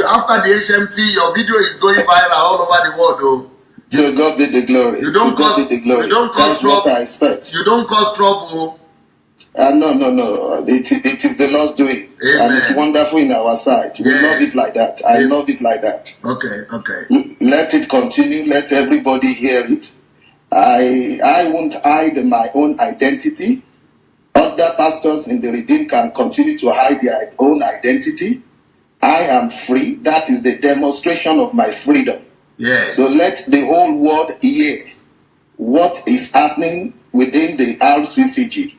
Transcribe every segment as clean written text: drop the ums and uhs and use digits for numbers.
after the HMT, your video is going viral all over the world, though. To God be the glory. You don't cause trouble. That's what I expect. You don't cause trouble. No. It is the Lord's doing. Amen. And it's wonderful in our sight. We love it like that. I love it like that. Okay. Let it continue. Let everybody hear it. I won't hide my own identity. Other pastors in the Redeemed can continue to hide their own identity. I am free. That is the demonstration of my freedom. Yes. So let the whole world hear what is happening within the RCCG.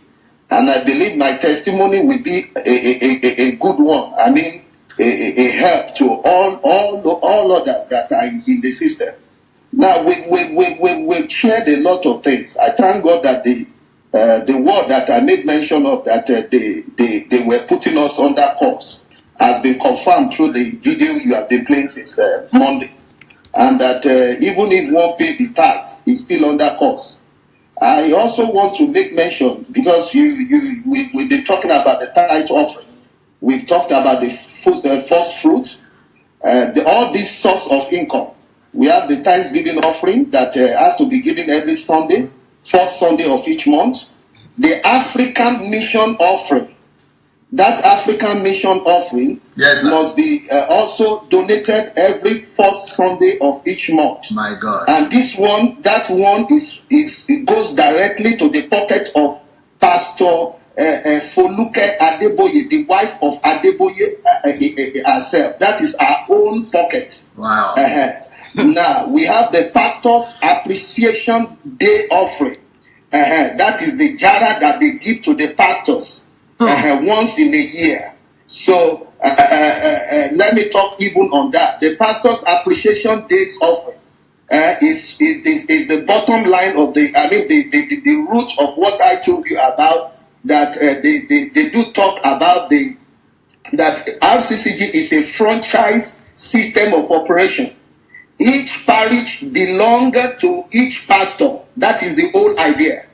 And I believe my testimony will be a good one. I mean, a help to all others that are in the system. Now, we've shared a lot of things. I thank God that the word that I made mention of, that they were putting us under course, has been confirmed through the video you have been playing since Monday. And that even if one pay the tithe, is still under course. I also want to make mention, because we've been talking about the tithe offering. We've talked about the first fruit, all this source of income. We have the Thanksgiving offering that has to be given every Sunday, first Sunday of each month. The African mission offering. That African mission offering must be also donated every first Sunday of each month. My God. And that one it goes directly to the pocket of Pastor Foluke Adeboye, the wife of Adeboye herself. That is our own pocket. Wow. Now, we have the Pastor's Appreciation Day offering. That is the jara that they give to the pastors once in a year. So, let me talk even on that. The Pastor's Appreciation Day's offering is the bottom line of the root of what I told you about, that they do talk about that RCCG is a franchise system of operation. Each parish belongs to each pastor. That is the whole idea.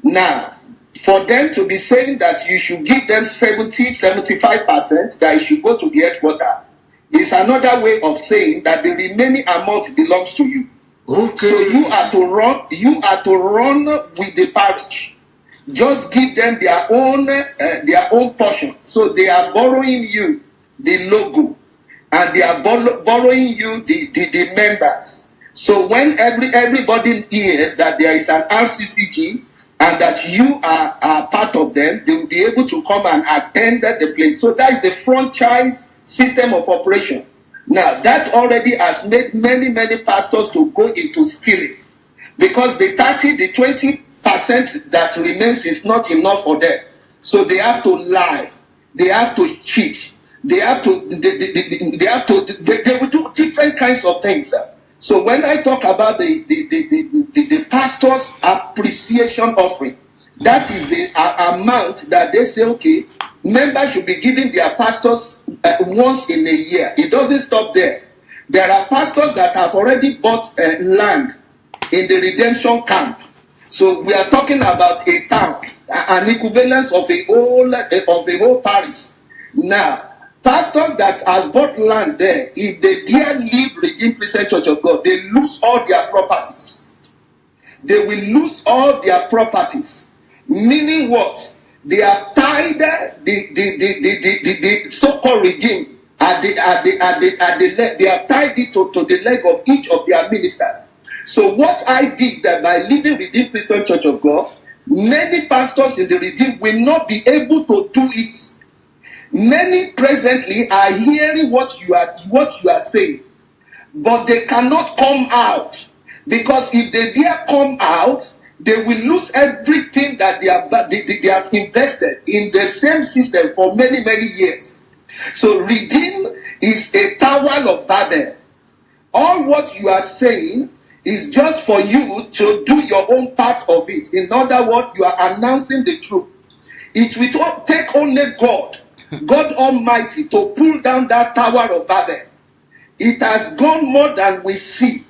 Now, for them to be saying that you should give them 75%, that it should go to the headquarters, is another way of saying that the remaining amount belongs to you. Okay. So you are to run with the parish. Just give them their own portion. So they are borrowing you the logo, and they are borrowing you the members. So when everybody hears that there is an RCCG and that you are part of them, they will be able to come and attend the place. So that is the franchise system of operation. Now, that already has made many pastors to go into stealing, because the 20% that remains is not enough for them. So they have to lie, they have to cheat, they will do different kinds of things. So when I talk about the pastor's appreciation offering, that is the amount that they say, okay, members should be giving their pastors once in a year. It doesn't stop there. There are pastors that have already bought land in the redemption camp. So we are talking about a town, an equivalence of a whole parish. Now, pastors that has bought land there, if they dare leave Redeemed Christian Church of God, they lose all their properties. They will lose all their properties. Meaning what? They have tied the so-called redeemed they have tied it to the leg of each of their ministers. So what I did, that by leaving Redeemed Christian Church of God, many pastors in the Redeemed will not be able to do it. Many presently are hearing what you are saying, but they cannot come out, because if they dare come out, they will lose everything that they have invested in the same system for many years. So Redeem is a tower of Babel. All what you are saying is just for you to do your own part of it. In other words, you are announcing the truth. It will take only God Almighty, to pull down that tower of Babel. It has gone more than we see.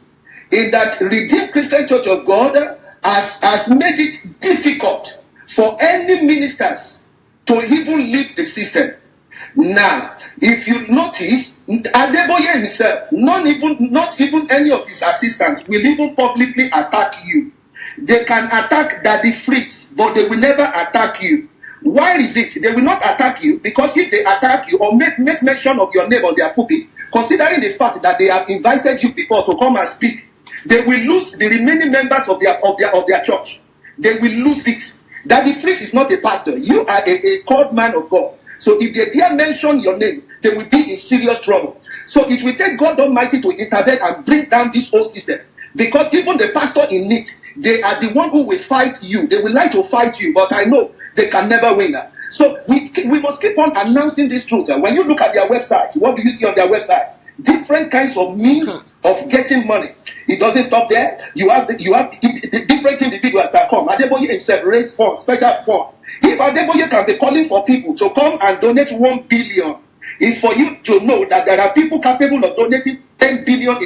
In that Redeemed Christian Church of God has made it difficult for any ministers to even leave the system. Now, if you notice, Adeboye himself, not even any of his assistants will even publicly attack you. They can attack Daddy Fritz, but they will never attack you. Why is it? They will not attack you because if they attack you or make mention of your name on their pulpit, considering the fact that they have invited you before to come and speak, they will lose the remaining members of their church. They will lose it. Daddy Fritz is not a pastor. You are a called man of God. So if they dare mention your name, they will be in serious trouble. So it will take God Almighty to intervene and bring down this whole system. Because even the pastor in it, they are the one who will fight you. They will like to fight you, but I know they can never win. So we must keep on announcing this truth. When you look at their website, what do you see on their website? Different kinds of means of getting money. It doesn't stop there. You have the different individuals that come. Adeboye himself raise funds, special fund. If Adeboye can be calling for people to come and donate 1 billion, it's for you to know that there are people capable of donating 10 billion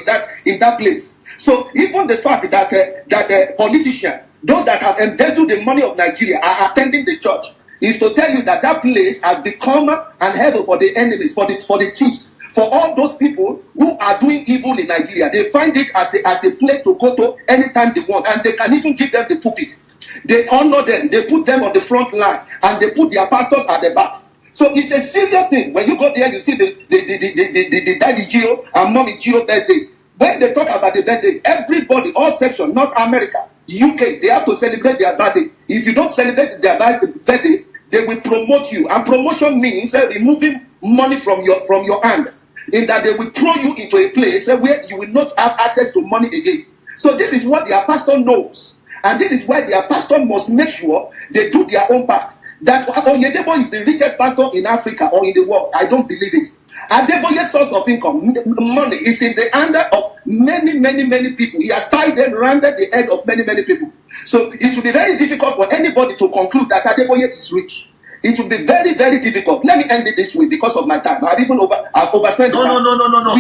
in that place. So even the fact that politicians, those that have embezzled the money of Nigeria, are attending the church, is to tell you that that place has become an heaven for the enemies, for the thieves, for all those people who are doing evil in Nigeria. They find it as a place to go to anytime they want, and they can even give them the pulpit. They honor them, they put them on the front line, and they put their pastors at the back. So it's a serious thing. When you go there, you see the Daddy G O and Mommy G O birthday. When they talk about the birthday, everybody, all sections, North America, UK, they have to celebrate their birthday. If you don't celebrate their birthday, they will promote you. And promotion means removing money from your hand, in that they will throw you into a place where you will not have access to money again. So this is what their pastor knows. And this is why their pastor must make sure they do their own part. That Oyedebo is the richest pastor in Africa or in the world. I don't believe it. Adeboye's source of income, money, is in the hand of many people. He has tied them around the head of many people. So it will be very difficult for anybody to conclude that Adeboye is rich. It will be very, very difficult. Let me end it this way because of my time. I've overspent. No.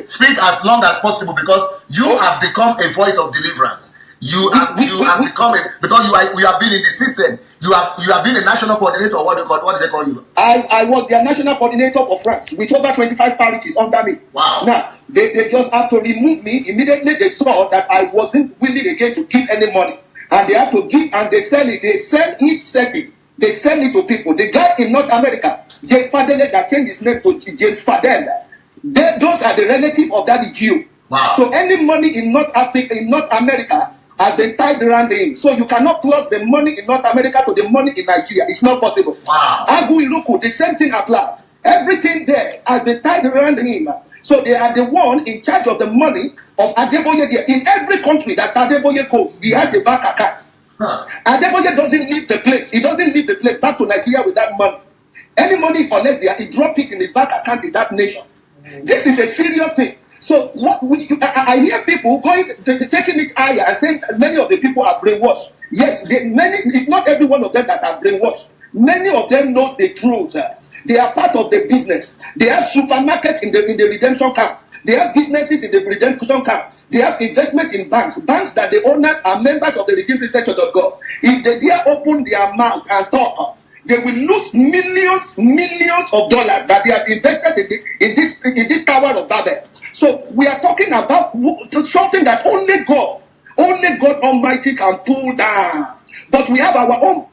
Speak as long as possible because you have become a voice of deliverance. You have become it because you have been in the system. You have been a national coordinator. What do they call you? I was their national coordinator for France with over 25 parishes under me. Wow. Now they just have to remove me immediately. They saw that I wasn't willing again to give any money, and they have to give, and they sell it. They sell each setting. They sell it to people. The guy in North America, James Fadele, that changed his name to James Fadele. Those are the relatives of Daddy G O. Wow. So any money in North Africa, in North America, has been tied around him. So you cannot plus the money in North America to the money in Nigeria. It's not possible. Wow. Agu Iluku, the same thing applies. Everything there has been tied around him. So they are the one in charge of the money of Adeboye there. In every country that Adeboye goes, he has a bank account. Adeboye doesn't leave the place. He doesn't leave the place back to Nigeria with that money. Any money he collects there, he drops it in his bank account in that nation. This is a serious thing. So I hear people taking it higher and saying many of the people are brainwashed. Yes, it's not every one of them that are brainwashed. Many of them knows the truth. They are part of the business. They have supermarkets in the redemption camp. They have businesses in the redemption camp. They have investment in banks that the owners are members of the Redeemed Christian Church of God. If they dare open their mouth and talk, they will lose millions of dollars that they have invested in this Tower of Babel. So we are talking about something that only God Almighty can pull down. But we have our own.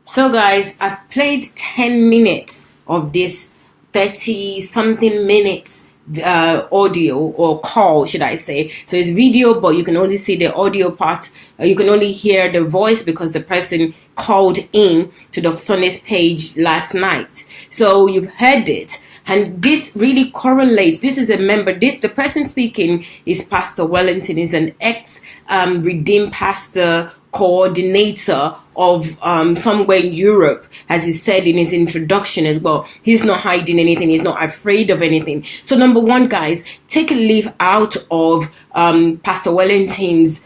So guys, I've played 10 minutes of this 30-something minutes audio or call, should I say. So it's video, but you can only see the audio part. You can only hear the voice because the person called in to Dr. Sunday's page last night. So you've heard it. And this really correlates. This is a member. The person speaking is Pastor Wellington. Is an ex-redeemed pastor, coordinator of somewhere in Europe, as he said in his introduction as well. He's not hiding anything. He's not afraid of anything. So number one, guys, take a leaf out of Pastor Wellington's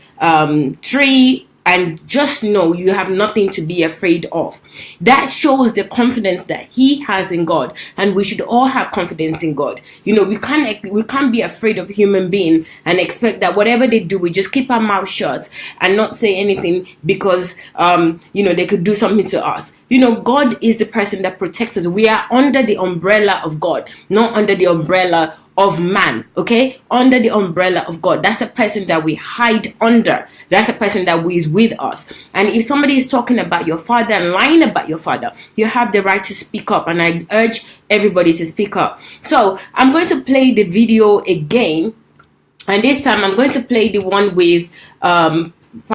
tree and just know you have nothing to be afraid of. That shows the confidence that he has in God, and we should all have confidence in God. You know, we can't be afraid of a human being and expect that whatever they do, we just keep our mouth shut and not say anything because you know, they could do something to us. You know, God is the person that protects us. We are under the umbrella of God, not under the umbrella of man. Okay, under the umbrella of God. That's the person that we hide under. That's the person that is with us. And if somebody is talking about your father and lying about your father, you have the right to speak up, and I urge everybody to speak up. So I'm going to play the video again, and this time I'm going to play the one with